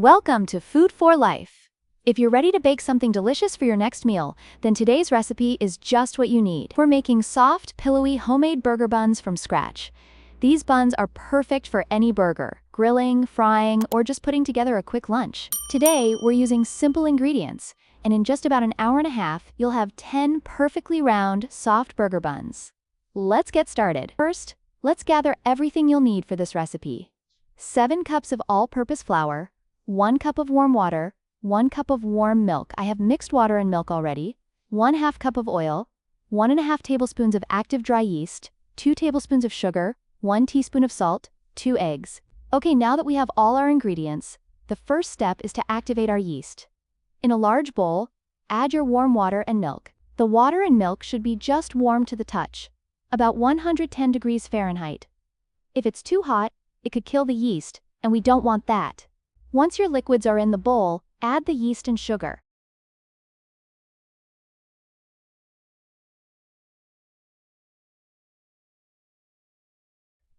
Welcome to Food for Life. If you're ready to bake something delicious for your next meal, then today's recipe is just what you need. We're making soft, pillowy homemade burger buns from scratch. These buns are perfect for any burger, grilling, frying, or just putting together a quick lunch. Today, we're using simple ingredients, and in just about an hour and a half, you'll have 10 perfectly round, soft burger buns. Let's get started. First, let's gather everything you'll need for this recipe. 7 cups of all-purpose flour, 1 cup of warm water, 1 cup of warm milk. I have mixed water and milk already. 1/2 cup of oil, 1½ tablespoons of active dry yeast, 2 tablespoons of sugar, 1 teaspoon of salt, 2 eggs. Okay, now that we have all our ingredients, the first step is to activate our yeast. In a large bowl, add your warm water and milk. The water and milk should be just warm to the touch, about 110 degrees Fahrenheit. If it's too hot, it could kill the yeast, and we don't want that. Once your liquids are in the bowl, add the yeast and sugar.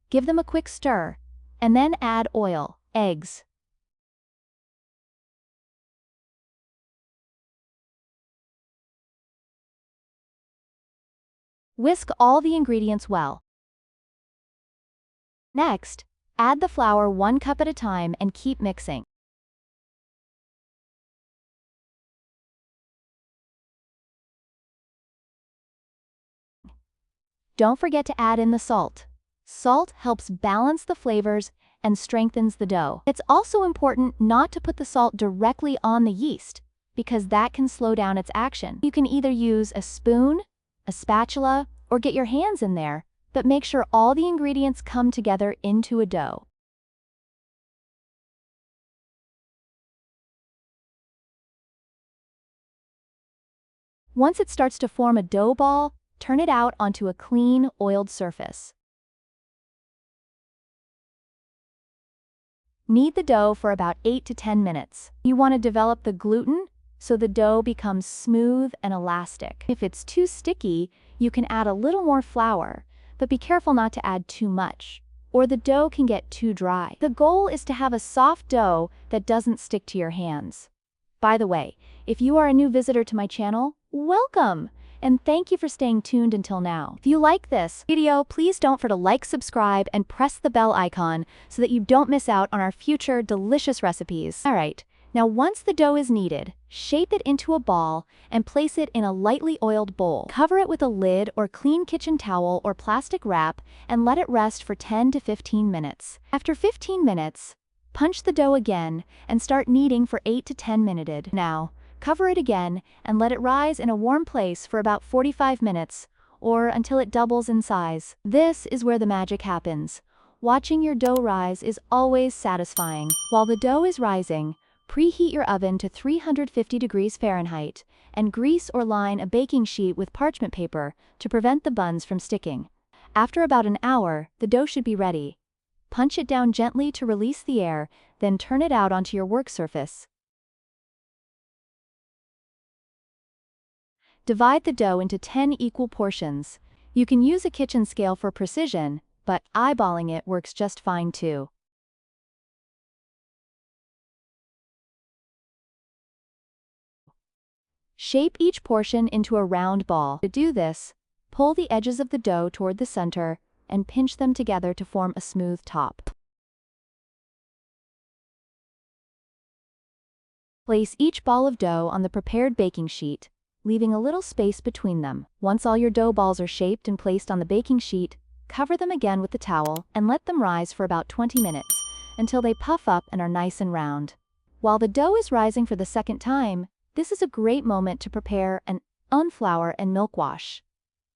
Give them a quick stir, and then add oil, eggs, whisk all the ingredients well. Next, add the flour 1 cup at a time and keep mixing. Don't forget to add in the salt. Salt helps balance the flavors and strengthens the dough. It's also important not to put the salt directly on the yeast, because that can slow down its action. You can either use a spoon, a spatula, or get your hands in there, but make sure all the ingredients come together into a dough. Once it starts to form a dough ball, turn it out onto a clean, oiled surface. Knead the dough for about 8 to 10 minutes. You want to develop the gluten so the dough becomes smooth and elastic. If it's too sticky, you can add a little more flour, but be careful not to add too much, or the dough can get too dry. The goal is to have a soft dough that doesn't stick to your hands. By the way, if you are a new visitor to my channel, welcome! And thank you for staying tuned until now. If you like this video, please don't forget to like, subscribe, and press the bell icon so that you don't miss out on our future delicious recipes. Alright, now once the dough is kneaded, shape it into a ball and place it in a lightly oiled bowl. Cover it with a lid or clean kitchen towel or plastic wrap and let it rest for 10 to 15 minutes. After 15 minutes, punch the dough again and start kneading for 8 to 10 minutes. Now, cover it again and let it rise in a warm place for about 45 minutes, or until it doubles in size. This is where the magic happens. Watching your dough rise is always satisfying. While the dough is rising, preheat your oven to 350 degrees Fahrenheit and grease or line a baking sheet with parchment paper to prevent the buns from sticking. After about an hour, the dough should be ready. Punch it down gently to release the air, then turn it out onto your work surface. Divide the dough into 10 equal portions. You can use a kitchen scale for precision, but eyeballing it works just fine too. Shape each portion into a round ball. To do this, pull the edges of the dough toward the center and pinch them together to form a smooth top. Place each ball of dough on the prepared baking sheet, leaving a little space between them. Once all your dough balls are shaped and placed on the baking sheet, cover them again with the towel and let them rise for about 20 minutes until they puff up and are nice and round. While the dough is rising for the second time, this is a great moment to prepare an unflour and milk wash.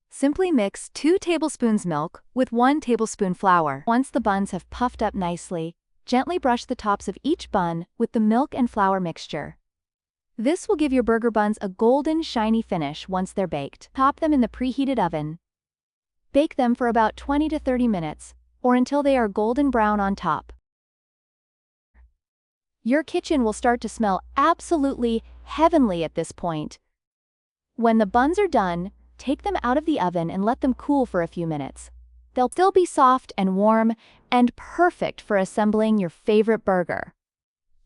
Simply mix 2 tablespoons milk with 1 tablespoon flour. Once the buns have puffed up nicely, gently brush the tops of each bun with the milk and flour mixture. This will give your burger buns a golden, shiny finish once they're baked. Top them in the preheated oven. Bake them for about 20 to 30 minutes, or until they are golden brown on top. Your kitchen will start to smell absolutely heavenly at this point. When the buns are done, take them out of the oven and let them cool for a few minutes. They'll still be soft and warm and perfect for assembling your favorite burger.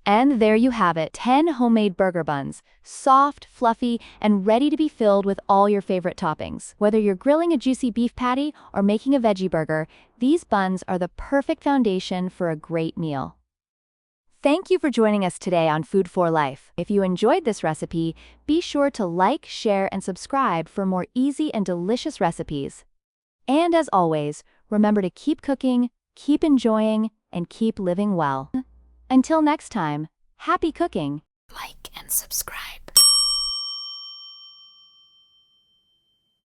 And there you have it, 10 homemade burger buns, soft, fluffy, and ready to be filled with all your favorite toppings. Whether you're grilling a juicy beef patty or making a veggie burger, these buns are the perfect foundation for a great meal. Thank you for joining us today on Food for Life. If you enjoyed this recipe, be sure to like, share, and subscribe for more easy and delicious recipes. And as always, remember to keep cooking, keep enjoying, and keep living well. Until next time, happy cooking! Like and subscribe.